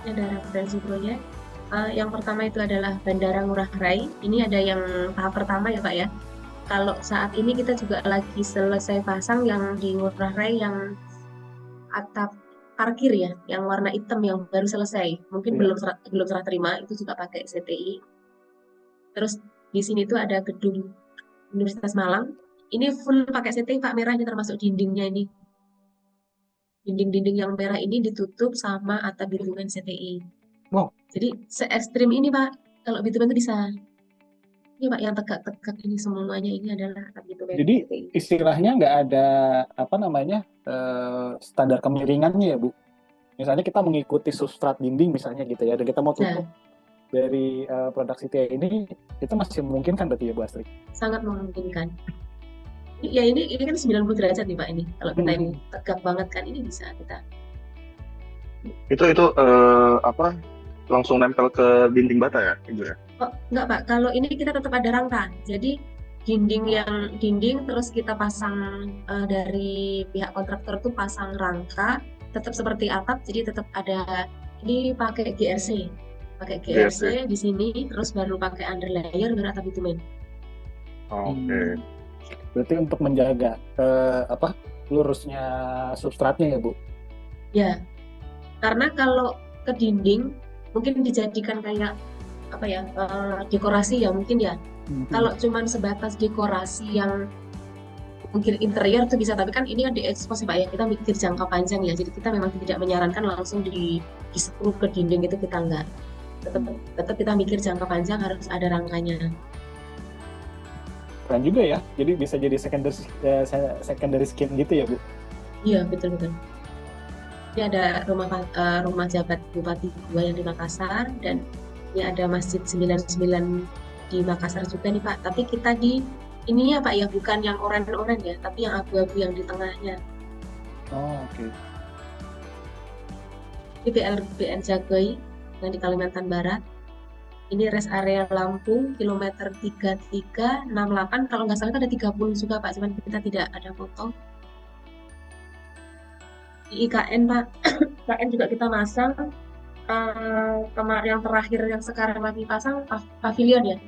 Ini ada referensi proyek. Yang pertama itu adalah Bandara Ngurah Rai. Ini ada yang tahap pertama ya Pak ya. Kalau saat ini kita juga lagi selesai pasang yang di Ngurah Rai yang atap parkir ya, yang warna hitam yang baru selesai. Mungkin belum serah terima, itu juga pakai CTI. Terus di sini tuh ada gedung Universitas Malang. Ini full pakai CTI Pak, merahnya termasuk dindingnya ini. Dinding-dinding yang merah ini ditutup sama atap bitumen CTI. Wow. Jadi se-ekstrim ini Pak, kalau bitumen itu bisa. Ini Pak yang tegak-tegak ini semuanya ini adalah atap bitumen. Jadi istilahnya nggak ada standar kemiringannya ya Bu. Misalnya kita mengikuti substrat dinding misalnya gitu ya, dan kita mau tutup dari produk CTI ini, itu masih memungkinkan berarti ya Bu Astri? Sangat memungkinkan. Ya ini kan 90 derajat nih Pak ini. Kalau kita ini tegak banget kan ini bisa kita. Itu langsung nempel ke dinding bata ya, Ibu ya? Oh, enggak Pak, kalau ini kita tetap ada rangka. Jadi dinding terus kita pasang dari pihak kontraktor tuh pasang rangka, tetap seperti atap, jadi tetap ada. Ini pakai GRC di sini, terus baru pakai underlayer baru atap bitumen. Oke. Berarti untuk menjaga lurusnya substratnya ya Bu? Ya, karena kalau ke dinding mungkin dijadikan kayak dekorasi ya mungkin ya. Kalau cuman sebatas dekorasi yang mungkin interior itu bisa, tapi kan ini kan diekspos Pak ya, kita mikir jangka panjang ya, jadi kita memang tidak menyarankan langsung di skru ke dinding, itu kita enggak. Tetap kita mikir jangka panjang, harus ada rangkanya. Keren juga ya, jadi bisa jadi secondary skin gitu ya Bu? Iya, betul. Ini ada rumah jabat Bupati 2 yang di Makassar, dan ini ada Masjid 99 di Makassar juga nih Pak. Tapi kita di ininya Pak ya, bukan yang oranye ya, tapi yang abu-abu yang di tengahnya. Oh, oke. Ini BLBN Jagoi yang di Kalimantan Barat. Ini rest area Lampung, kilometer 3368. Kalau nggak salah ada 30 juga Pak, cuman kita tidak ada foto. Di IKN Pak, IKN juga kita masang. Kemarin yang terakhir yang sekarang lagi pasang pavilion ya,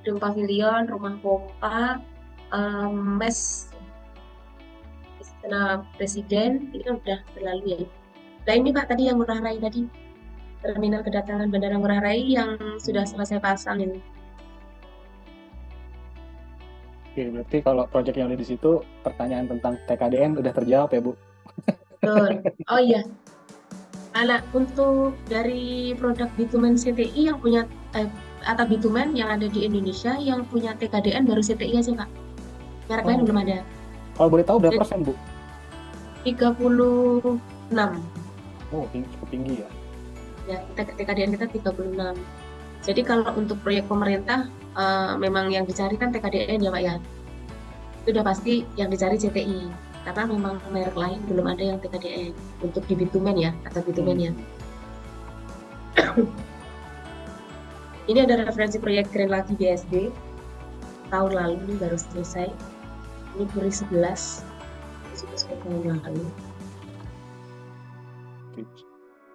gedung pavilion, rumah pompa, mes Istana Presiden, ini kan udah berlalu ya. Nah ini Pak tadi yang Ngurah Rai tadi, terminal kedatangan Bandara Ngurah Rai yang sudah selesai pasang ini. Oke, berarti kalau proyek yang ada di situ, pertanyaan tentang TKDN udah terjawab ya Bu? Betul. Oh iya. Untuk dari produk bitumen CTI yang punya atap bitumen yang ada di Indonesia, yang punya TKDN baru CTI aja Pak. Merek lain belum ada. Kalau boleh tahu berapa persen Bu? 36. Oh, cukup tinggi ya. Ya, TKDN kita 36. Jadi kalau untuk proyek pemerintah memang yang dicari kan TKDN ya Pak ya. Itu udah pasti yang dicari CTI. Karena memang merek lain belum ada yang TKDN untuk di bitumen ya, atau bitumennya. Ini ada referensi proyek Green Lagi BSD tahun lalu, ini baru selesai. Ini Puri 11 tahun lalu.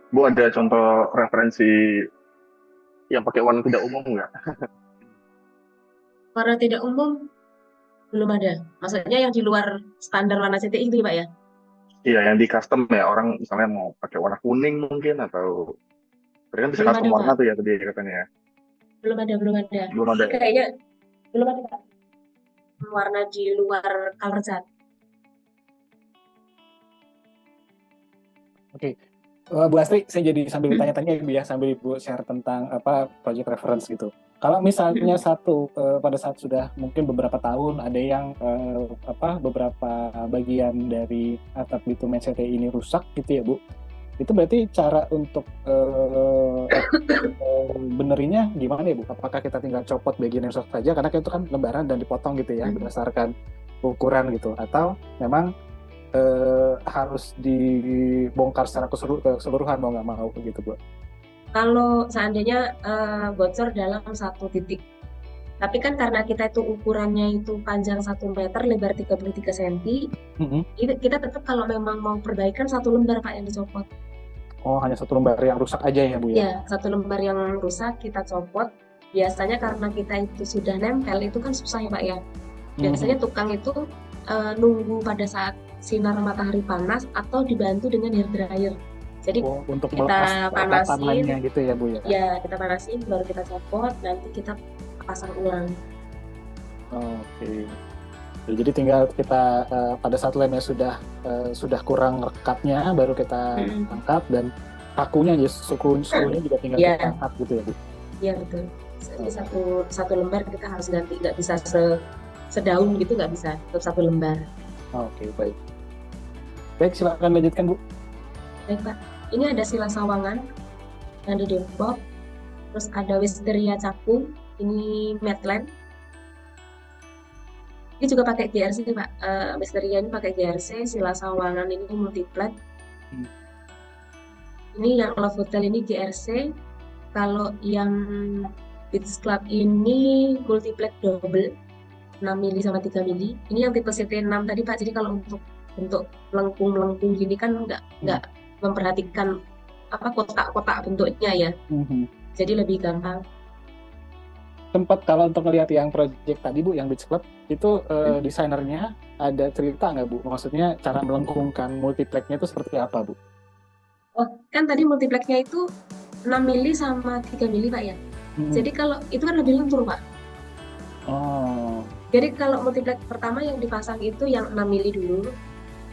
Bu, ada contoh referensi yang pakai warna tidak umum nggak? Warna tidak umum belum ada. Maksudnya yang di luar standar warna CTI itu ya, Pak ya? Iya, yang di custom ya, orang misalnya mau pakai warna kuning mungkin, atau tadi kan bisa Belum custom ada, warna Pak. tuh ya tadi katanya ya. Belum ada. Belum ada ya? Kayaknya belum ada, Pak. Warna di luar color chart. Oke. Bu Astri, saya jadi sambil tanya-tanya Bu ya, sambil Ibu share tentang project reference gitu. Kalau misalnya pada saat sudah mungkin beberapa tahun ada yang beberapa bagian dari atap bitumen CTI ini rusak gitu ya Bu. Itu berarti cara untuk benerinnya gimana ya Bu? Apakah kita tinggal copot bagian yang rusak saja karena itu kan lembaran dan dipotong gitu ya berdasarkan ukuran gitu, atau memang harus dibongkar secara keseluruhan mau nggak mau gitu Bu? Kalau seandainya bocor dalam satu titik, tapi kan karena kita itu ukurannya itu panjang 1 meter, lebar 33 cm, kita tetap kalau memang mau perbaikan 1 lembar Pak yang dicopot. Oh, hanya 1 lembar yang rusak aja ya Bu ya? Ya, 1 lembar yang rusak kita copot. Biasanya karena kita itu sudah nempel, itu kan susah ya Pak ya. Biasanya tukang itu nunggu pada saat sinar matahari panas atau dibantu dengan hair dryer. Jadi untuk kita panasin gitu ya Bu ya? Ya, kita panasin baru kita copot, nanti kita pasang ulang. Oke. Jadi tinggal kita pada saat lemnya sudah kurang rekatnya baru kita angkat, dan pakunya aja skrunya juga tinggal kita angkat gitu ya Bu? Iya betul. Jadi satu lembar kita harus ganti, nggak bisa sedaun gitu, nggak bisa, tetap 1 lembar. Oke, baik. Baik, silakan lanjutkan Bu. Baik Pak, ini ada Sila Sawangan yang di Depok, terus ada Wisteria Cakung, ini Medland. Ini juga pakai GRC Pak, Wisteria ini pakai GRC, Sila Sawangan ini multiplat. Ini yang Love Hotel ini GRC, kalau yang Beach Club ini multiplat double 6 mili sama 3 mili. Ini yang tipe CT6 tadi Pak, jadi kalau untuk melengkung gini kan nggak memperhatikan kotak-kotak bentuknya ya. Jadi lebih gampang. Tempat kalau untuk melihat yang project tadi Bu, yang Beach Club itu desainernya ada cerita nggak Bu? Maksudnya cara melengkungkan multiplexnya itu seperti apa Bu? Oh, kan tadi multiplexnya itu 6 mili sama 3 mili Pak ya. Jadi kalau itu kan lebih lentur Pak. Oh. Jadi kalau multiplex pertama yang dipasang itu yang 6 mili dulu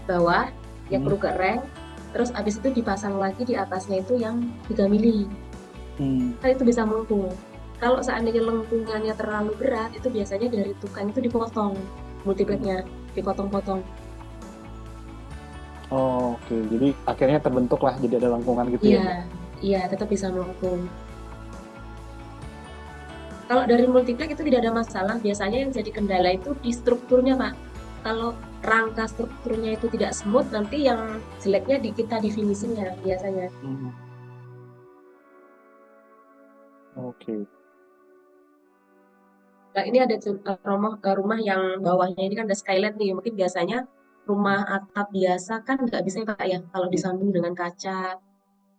bawah, yang perlu ke reng, terus abis itu dipasang lagi di atasnya itu yang 3 mili. Kan itu bisa melengkung. Kalau seandainya lengkungannya terlalu berat, itu biasanya dari tukang itu dipotong multiplexnya, dipotong-potong. Oh, oke. Jadi akhirnya terbentuk lah, jadi ada lengkungan gitu ya? Iya, tetap bisa melengkung. Kalau dari multiplex itu tidak ada masalah, biasanya yang jadi kendala itu di strukturnya Pak. Kalau rangka strukturnya itu tidak smooth, nanti yang jeleknya di kita di finishingnya biasanya. Oke. Nah ini ada rumah yang bawahnya ini kan ada skylight nih, mungkin biasanya rumah atap biasa kan nggak bisa Pak ya, kalau disambung dengan kaca,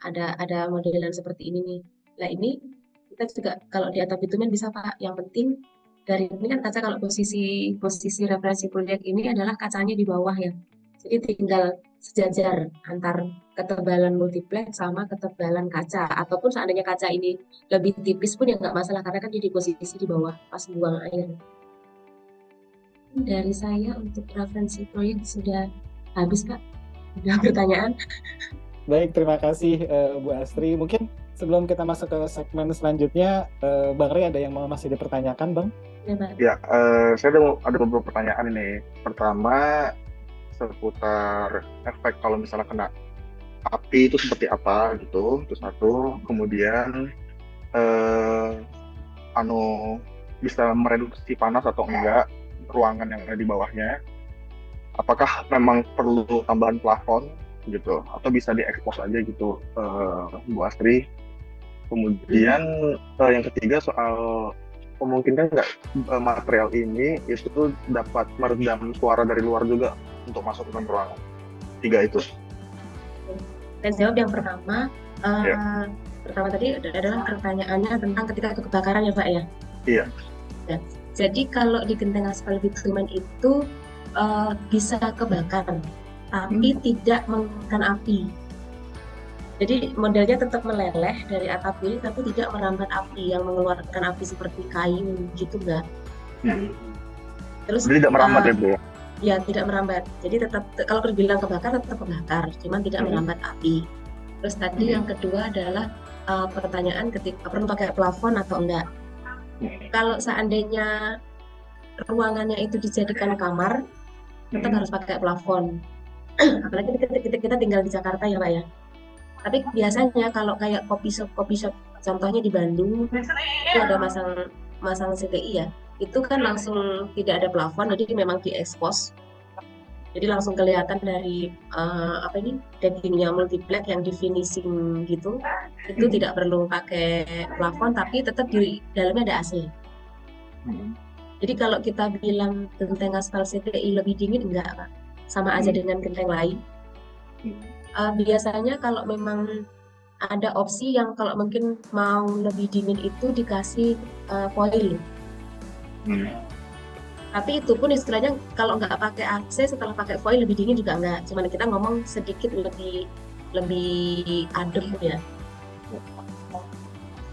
ada modelan seperti ini nih. Nah ini kita juga kalau di atap bitumen bisa Pak, yang penting dari ini kan kaca, kalau posisi referensi proyek ini adalah kacanya di bawah ya, jadi tinggal sejajar antar ketebalan multiplex sama ketebalan kaca, ataupun seandainya kaca ini lebih tipis pun ya nggak masalah karena kan jadi posisi di bawah pas buang air. Dari saya untuk referensi proyek sudah habis Pak, ada pertanyaan? Baik, terima kasih Bu Astri. Mungkin sebelum kita masuk ke segmen selanjutnya, Bang Ray ada yang masih dipertanyakan Bang? Ya, saya ada beberapa pertanyaan ini. Pertama, seputar efek kalau misalnya kena api itu seperti apa gitu, itu satu. Kemudian bisa mereduksi panas atau enggak ruangan yang ada di bawahnya. Apakah memang perlu tambahan plafon gitu, atau bisa diekspos aja gitu, Bu Astri. Kemudian yang ketiga soal memungkinkan nggak material ini itu dapat meredam suara dari luar juga untuk masuk ke dalam ruangan. 3 itu. Dan jawab yang pertama. Pertama tadi adalah pertanyaannya tentang ketika itu kebakaran ya Pak ya? Iya. Ya. Jadi kalau di genteng aspal bitumen itu bisa kebakar, tapi tidak mengeluarkan api. Jadi modelnya tetap meleleh dari atap bilik, tapi tidak merambat api yang mengeluarkan api seperti kayu gitu enggak. Terus Jadi tidak merambat ya Bu ya? Ya tidak merambat. Jadi tetap kalau terbilang kebakar tetap kebakar, cuman tidak merambat api. Terus tadi yang kedua adalah pertanyaan ketika perlu pakai plafon atau enggak. Kalau seandainya ruangannya itu dijadikan kamar, tetap harus pakai plafon. Apalagi kita tinggal di Jakarta ya Pak ya. Tapi biasanya kalau kayak kopi shop contohnya di Bandung itu ada masang CTI ya, itu kan langsung tidak ada plafon, jadi memang diekspos. Jadi langsung kelihatan dari dagingnya multiplex yang di finishing gitu. Itu tidak perlu pakai plafon, tapi tetap di dalamnya ada AC. Jadi kalau kita bilang genteng aspal CTI lebih dingin, enggak Pak, sama aja dengan genteng lain. Biasanya kalau memang ada opsi yang kalau mungkin mau lebih dingin itu dikasih foil. Tapi itu pun istilahnya kalau nggak pakai AC setelah pakai foil lebih dingin juga enggak. Cuman kita ngomong sedikit lebih adem ya.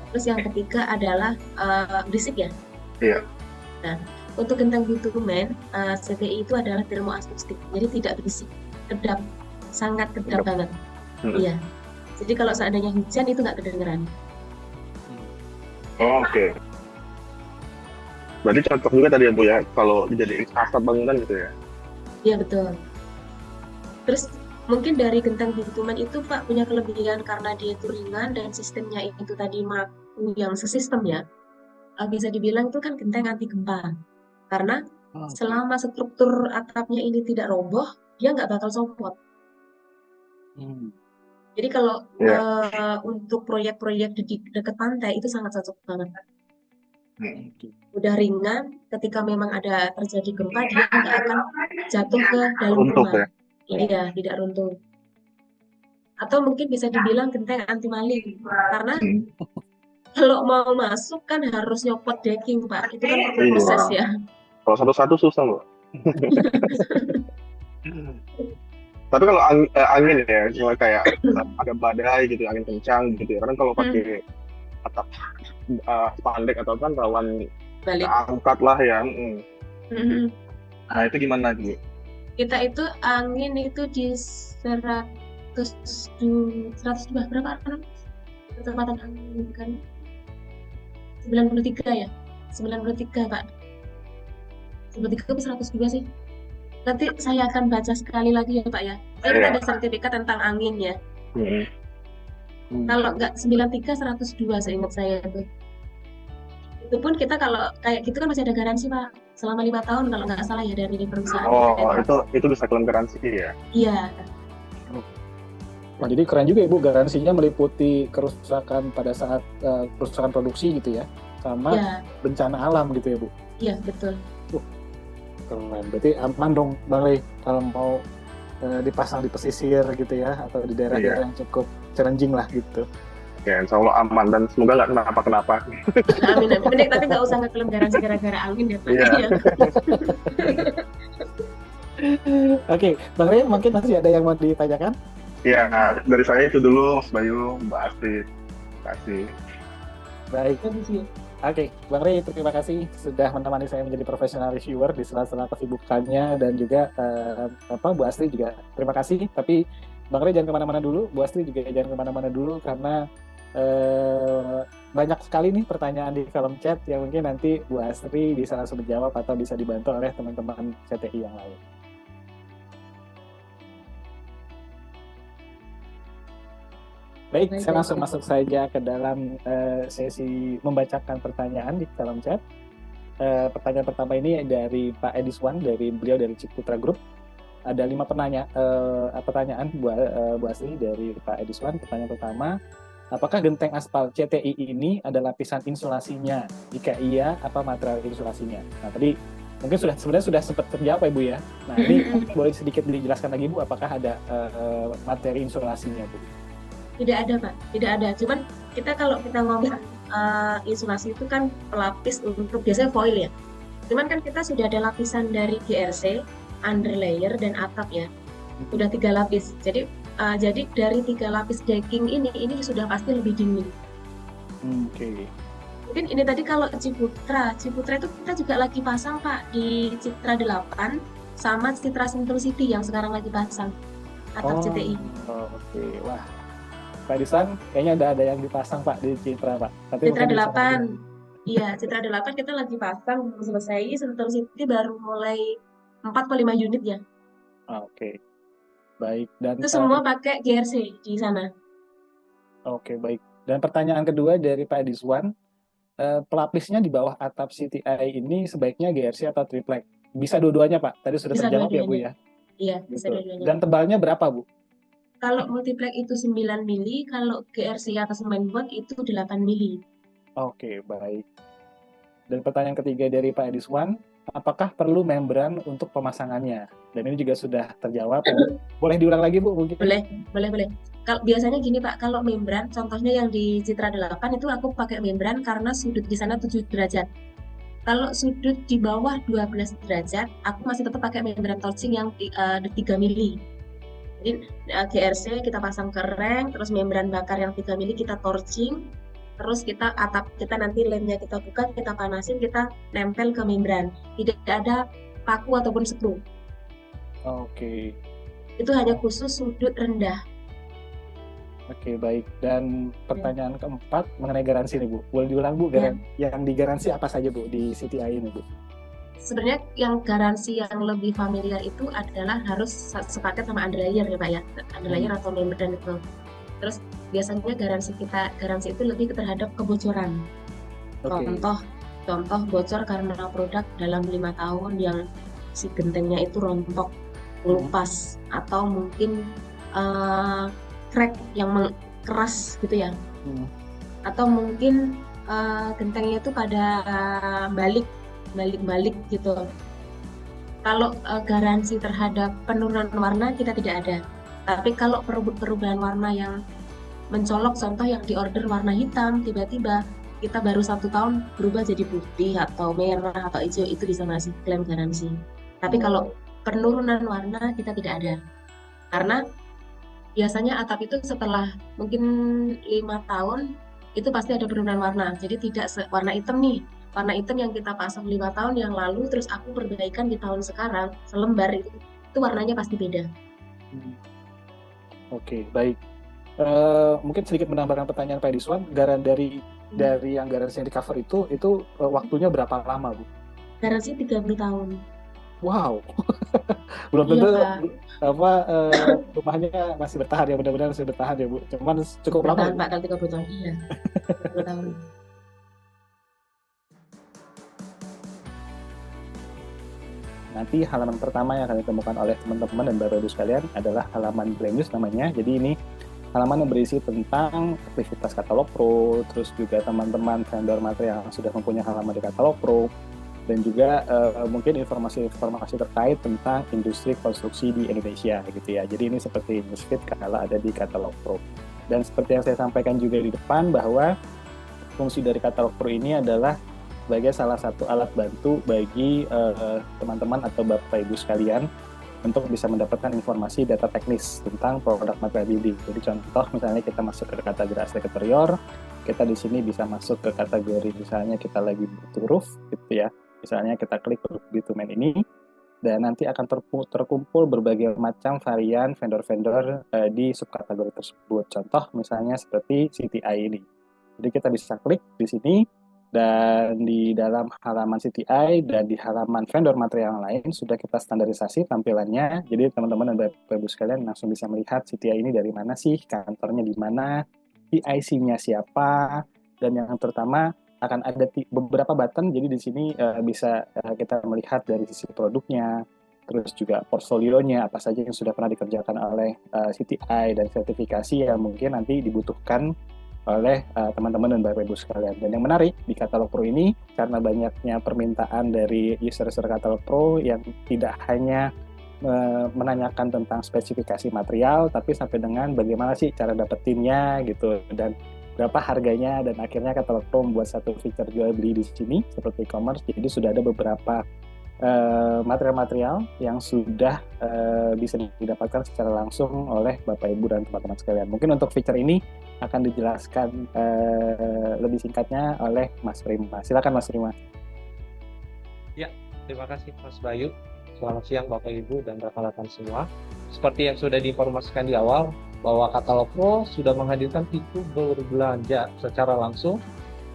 Terus yang ketiga adalah berisik ya. Iya. Nah, untuk genteng bitumen CTI itu adalah termoakustik, jadi tidak berisik, kedap, sangat kedap banget. Iya. Jadi kalau seandainya hujan itu nggak kedengeran. Oh, oke. Berarti cocok juga tadi ya Bu ya, kalau dijadiin atap bangunan gitu ya? Iya betul. Terus mungkin dari genteng bitumen itu Pak punya kelebihan karena dia itu ringan dan sistemnya itu tadi maku yang sesistem ya. Bisa dibilang itu kan genteng anti gempa. Karena selama struktur atapnya ini tidak roboh, dia nggak bakal copot. Jadi kalau untuk proyek-proyek di dekat pantai itu sangat cocok banget. Udah ringan, ketika memang ada terjadi gempa dia nggak akan jatuh ke dalam rumah. Iya, tidak runtuh. Atau mungkin bisa dibilang genteng anti maling, karena kalau mau masuk kan harus nyopot decking Pak, itu kan perlu proses ya. Kalau satu-satu susah Mbak. Tapi kalau angin ya, cuma kayak ada badai gitu, angin kencang gitu ya. Karena kalau pakai atap spandek atau kan rawan angkat lah ya. Nah itu gimana Bu? Kita itu angin itu di 102 berapa kan? Kecepatan angin kan 93 ya? 93 Pak. 93 ke 102 sih. Nanti saya akan baca sekali lagi ya Pak ya. Saya ada sertifikat tentang angin ya. Kalau nggak 93, 102 seingat saya itu. Itu pun kita kalau kayak gitu kan masih ada garansi Pak. Selama 5 tahun kalau nggak salah ya dari perusahaan. Oh, itu bisa klaim garansi ya? Iya. Wah, jadi keren juga Ibu, garansinya meliputi kerusakan pada saat kerusakan produksi gitu ya, sama bencana alam gitu ya Bu? Iya, betul. Keren, berarti aman dong Bang Rey kalau mau dipasang di pesisir gitu ya, atau di daerah-daerah yang cukup challenging lah gitu. Ya, insya Allah aman dan semoga nggak kenapa-kenapa. Amin, amin. Tapi nggak usah ngeklaim garansi gara-gara angin ya Pak. Iya. Oke, Bang Rey mungkin masih ada yang mau ditanyakan? Ya, dari saya itu dulu, Mas Bayu, Mbak Astrid. Terima kasih. Baik. Oke, Bang Rey, terima kasih sudah menemani saya menjadi profesional reviewer di sela-sela kesibukannya, dan juga Bu Astrid juga terima kasih. Tapi Bang Rey jangan kemana-mana dulu, Bu Astrid juga jangan kemana-mana dulu, karena banyak sekali nih pertanyaan di kolom chat yang mungkin nanti Bu Astrid bisa langsung menjawab atau bisa dibantu oleh teman-teman CTI yang lain. Baik, saya langsung masuk saja ke dalam sesi membacakan pertanyaan di kolom chat. Pertanyaan pertama ini dari Pak Ediswan, beliau dari Ciputra Group. Ada 5 pertanyaan Bu Asri dari Pak Ediswan. Pertanyaan pertama, apakah genteng aspal CTI ini ada lapisan insulasinya? Jika iya, apa material insulasinya? Nah, tadi mungkin sebenarnya sudah sempat terjawab ya Bu ya. Nah, ini boleh sedikit dijelaskan lagi Bu, apakah ada materi insulasinya Bu? Tidak ada Pak, tidak ada. Cuman kita kalau kita ngomong insulasi itu kan pelapis untuk biasanya foil ya. Cuman kan kita sudah ada lapisan dari GRC, underlayer dan atap ya. Sudah 3 lapis. Jadi dari 3 lapis decking ini sudah pasti lebih dingin. Oke. Mungkin ini tadi kalau Ciputra itu kita juga lagi pasang Pak di Citra 8 sama Citra Sentul City yang sekarang lagi pasang atap CTI. Oke. Wah, Pak Disan kayaknya ada yang dipasang Pak di Citra Pak. Tapi Citra mungkin bisa 8. Iya, Citra 8 kita lagi pasang, belum selesai. Sentul City baru mulai 4 atau 5 unit ya. Oke. Baik. Dan Itu semua pakai GRC di sana. Oke, baik. Dan pertanyaan kedua dari Pak Diswan, pelapisnya di bawah atap CTI ini sebaiknya GRC atau triplek? Bisa dua-duanya Pak. Tadi sudah Bisa terjawab ya Bu dua-duanya. ya. Iya, bisa Gitu. dua-duanya. Dan tebalnya berapa Bu? Kalau multiplex itu 9 mili, kalau GRC atas mainboard itu 8 mili. Oke, baik. Dan pertanyaan ketiga dari Pak Diswan, apakah perlu membran untuk pemasangannya? Dan ini juga sudah terjawab. Boleh diulang lagi Bu mungkin? Boleh. Kalau biasanya gini Pak, kalau membran, contohnya yang di Citra 8 itu aku pakai membran karena sudut di sana 7 derajat. Kalau sudut di bawah 12 derajat, aku masih tetap pakai membran torching yang 3 mili. Jadi GRC kita pasang ke reng, terus membran bakar yang 3 mili kita torching, terus kita nanti lemnya kita buka, kita panasin, kita nempel ke membran. Tidak ada paku ataupun skru. Oke. Itu hanya khusus sudut rendah. Oke, baik. Dan pertanyaan keempat mengenai garansi nih Bu. Boleh diulang Bu, yang digaransi apa saja Bu di CTI ini Bu? Sebenarnya yang garansi yang lebih familiar itu adalah harus sepaket sama underlayer ya Pak ya. Underlayer atau membran itu. Terus biasanya garansi itu lebih terhadap kebocoran. Contoh bocor karena produk dalam 5 tahun yang si gentengnya itu rontok, lupas, atau mungkin crack yang keras gitu ya, atau mungkin gentengnya itu pada balik gitu. Kalau garansi terhadap penurunan warna kita tidak ada, tapi kalau perubahan warna yang mencolok, contoh yang diorder warna hitam, tiba-tiba kita baru 1 tahun berubah jadi putih atau merah atau hijau, itu bisa masih klaim garansi. Tapi kalau penurunan warna kita tidak ada, karena biasanya atap itu setelah mungkin 5 tahun itu pasti ada penurunan warna. Jadi tidak warna hitam nih, warna hitam yang kita pasang 5 tahun yang lalu terus aku perbaikan di tahun sekarang selembar itu warnanya pasti beda. Oke, baik. Mungkin sedikit menambahkan pertanyaan Pak Diswan, dari yang garansi yang di cover itu waktunya berapa lama Bu? Garansi 30 tahun. Wow. Belum tentu rumahnya masih bertahan ya, mudah-mudahan masih bertahan ya Bu. Cuman cukup lama. Pak, kalau 30 tahun. Iya. 30 tahun. Nanti halaman pertama yang akan ditemukan oleh teman-teman dan Bapak Ibu sekalian adalah halaman Brand News namanya. Jadi ini halaman yang berisi tentang aktivitas Katalog Pro, terus juga teman-teman vendor material yang sudah mempunyai halaman di Katalog Pro, dan juga mungkin informasi-informasi terkait tentang industri konstruksi di Indonesia gitu ya. Jadi ini seperti newsfeed kalau ada di Katalog Pro. Dan seperti yang saya sampaikan juga di depan, bahwa fungsi dari Katalog Pro ini adalah sebagai salah satu alat bantu bagi teman-teman atau Bapak Ibu sekalian untuk bisa mendapatkan informasi data teknis tentang produk material building. Jadi contoh misalnya kita masuk ke kategori aspek interior, kita di sini bisa masuk ke kategori misalnya kita lagi butuh roof gitu ya. Misalnya kita klik roof bitumen ini, dan nanti akan terkumpul berbagai macam varian vendor-vendor di subkategori tersebut. Contoh misalnya seperti CTI ini. Jadi kita bisa klik di sini, dan di dalam halaman CTI dan di halaman vendor material yang lain sudah kita standarisasi tampilannya. Jadi teman-teman dan Bapak Ibu sekalian langsung bisa melihat CTI ini dari mana sih, kantornya di mana, PIC-nya siapa, dan yang terutama akan ada beberapa button. Jadi di sini bisa kita melihat dari sisi produknya, terus juga portfolionya, apa saja yang sudah pernah dikerjakan oleh CTI, dan sertifikasi yang mungkin nanti dibutuhkan oleh teman-teman dan Bapak Ibu sekalian. Dan yang menarik di Katalog Pro ini, karena banyaknya permintaan dari user-user Katalog Pro yang tidak hanya menanyakan tentang spesifikasi material, tapi sampai dengan bagaimana sih cara dapetinnya gitu, dan berapa harganya, dan akhirnya Katalog Pro membuat satu fitur jual beli di sini seperti e-commerce. Jadi sudah ada beberapa material-material yang sudah bisa didapatkan secara langsung oleh Bapak Ibu dan teman-teman sekalian. Mungkin untuk fitur ini akan dijelaskan lebih singkatnya oleh Mas Prima. Silakan Mas Prima. Ya, terima kasih Mas Bayu. Selamat siang Bapak Ibu dan rekan-rekan semua. Seperti yang sudah diinformasikan di awal, bahwa Katalog Pro sudah menghadirkan fitur berbelanja secara langsung,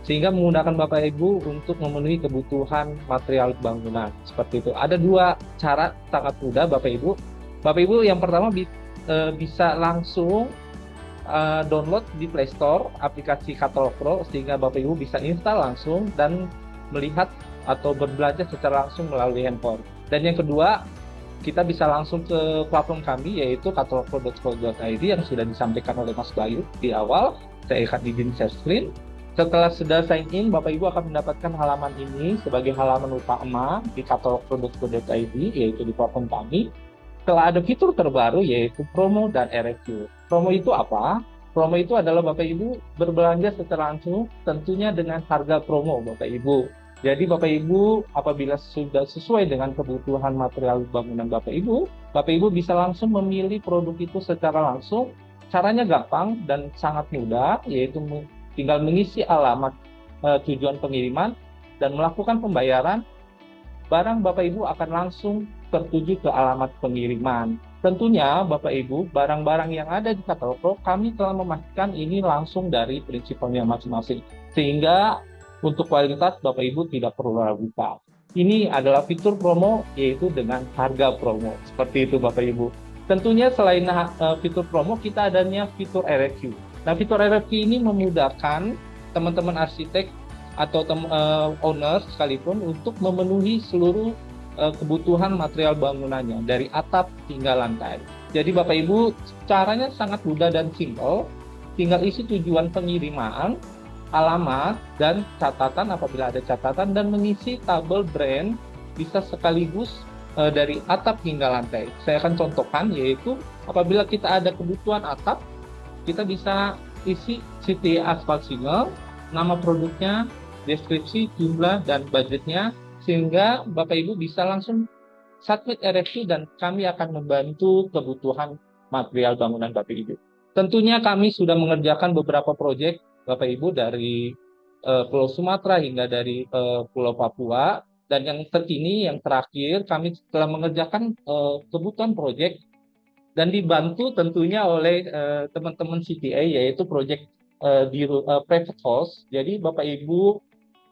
sehingga memudahkan Bapak Ibu untuk memenuhi kebutuhan material bangunan. Seperti itu. Ada dua cara sangat mudah Bapak Ibu. Bapak Ibu yang pertama bisa langsung download di Play Store aplikasi Katalog Pro, sehingga Bapak Ibu bisa install langsung dan melihat atau berbelanja secara langsung melalui handphone. Dan yang kedua, kita bisa langsung ke platform kami, yaitu katalogpro.co.id yang sudah disampaikan oleh Mas Bayu di awal. Saya akan izin share screen. Setelah sudah sign in, Bapak Ibu akan mendapatkan halaman ini sebagai halaman utama di katalogpro.co.id, yaitu di platform kami. Setelah ada fitur terbaru, yaitu promo dan RFQ. Promo itu apa? Promo itu adalah Bapak Ibu berbelanja secara langsung, tentunya dengan harga promo Bapak Ibu. Jadi Bapak Ibu apabila sudah sesuai dengan kebutuhan material bangunan Bapak Ibu bisa langsung memilih produk itu secara langsung. Caranya gampang dan sangat mudah, yaitu tinggal mengisi alamat tujuan pengiriman dan melakukan pembayaran. Barang Bapak Ibu akan langsung tertuju ke alamat pengiriman. Tentunya Bapak Ibu, barang-barang yang ada di Katalog Pro kami telah memastikan ini langsung dari prinsipalnya masing-masing. Sehingga untuk kualitas Bapak Ibu tidak perlu ragukan. Ini adalah fitur promo, yaitu dengan harga promo. Seperti itu Bapak Ibu. Tentunya selain fitur promo, kita adanya fitur RFQ. Nah, fitur RFQ ini memudahkan teman-teman arsitek atau owner sekalipun untuk memenuhi seluruh kebutuhan material bangunannya, dari atap hingga lantai. Jadi Bapak Ibu, caranya sangat mudah dan simpel. Tinggal isi tujuan pengiriman, alamat, dan catatan apabila ada catatan, dan mengisi tabel brand bisa sekaligus dari atap hingga lantai. Saya akan contohkan, yaitu apabila kita ada kebutuhan atap, kita bisa isi CTA Asphalt Shingle, nama produknya, deskripsi, jumlah, dan budgetnya, sehingga Bapak Ibu bisa langsung submit RFQ dan kami akan membantu kebutuhan material bangunan Bapak Ibu. Tentunya kami sudah mengerjakan beberapa proyek Bapak Ibu dari Pulau Sumatera hingga dari Pulau Papua, dan yang terkini, yang terakhir, kami telah mengerjakan kebutuhan proyek dan dibantu tentunya oleh teman-teman CTA, yaitu proyek di private house. Jadi Bapak Ibu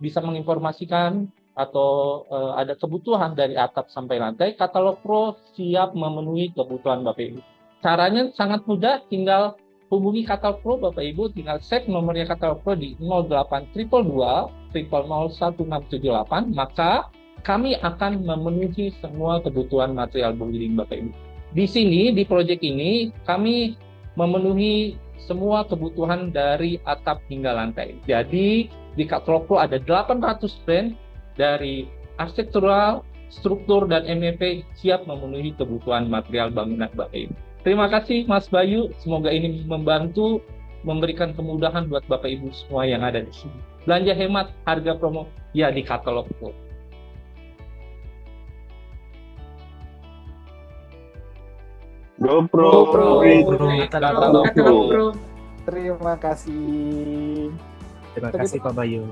bisa menginformasikan atau ada kebutuhan dari atap sampai lantai, Katalog Pro siap memenuhi kebutuhan Bapak Ibu. Caranya sangat mudah, tinggal hubungi Katalog Pro Bapak Ibu, tinggal save nomornya Katalog Pro di 0822 001678, maka kami akan memenuhi semua kebutuhan material building Bapak Ibu. Di sini, di proyek ini, kami memenuhi semua kebutuhan dari atap hingga lantai. Jadi, di Katalog Pro ada 800 brand dari arsitektural, struktur, dan MEP siap memenuhi kebutuhan material bangunan Bapak Ibu. Terima kasih Mas Bayu, semoga ini membantu memberikan kemudahan buat Bapak Ibu semua yang ada di sini. Belanja hemat, harga promo, ya di Katalog Pro. GoPro. Katalog Pro. Terima kasih. Terima kasih Pak Bayu.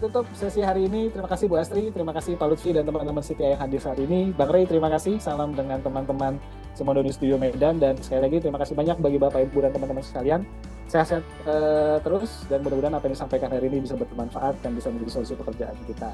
Tutup sesi hari ini. Terima kasih Bu Astri, terima kasih Pak Lutfi dan teman-teman CTA yang hadir saat ini. Bang Ray, terima kasih. Salam dengan teman-teman Semodoni Studio Medan, dan sekali lagi terima kasih banyak bagi Bapak Ibu dan teman-teman sekalian. Sehat-sehat terus, dan mudah-mudahan apa yang disampaikan hari ini bisa bermanfaat dan bisa menjadi solusi pekerjaan kita.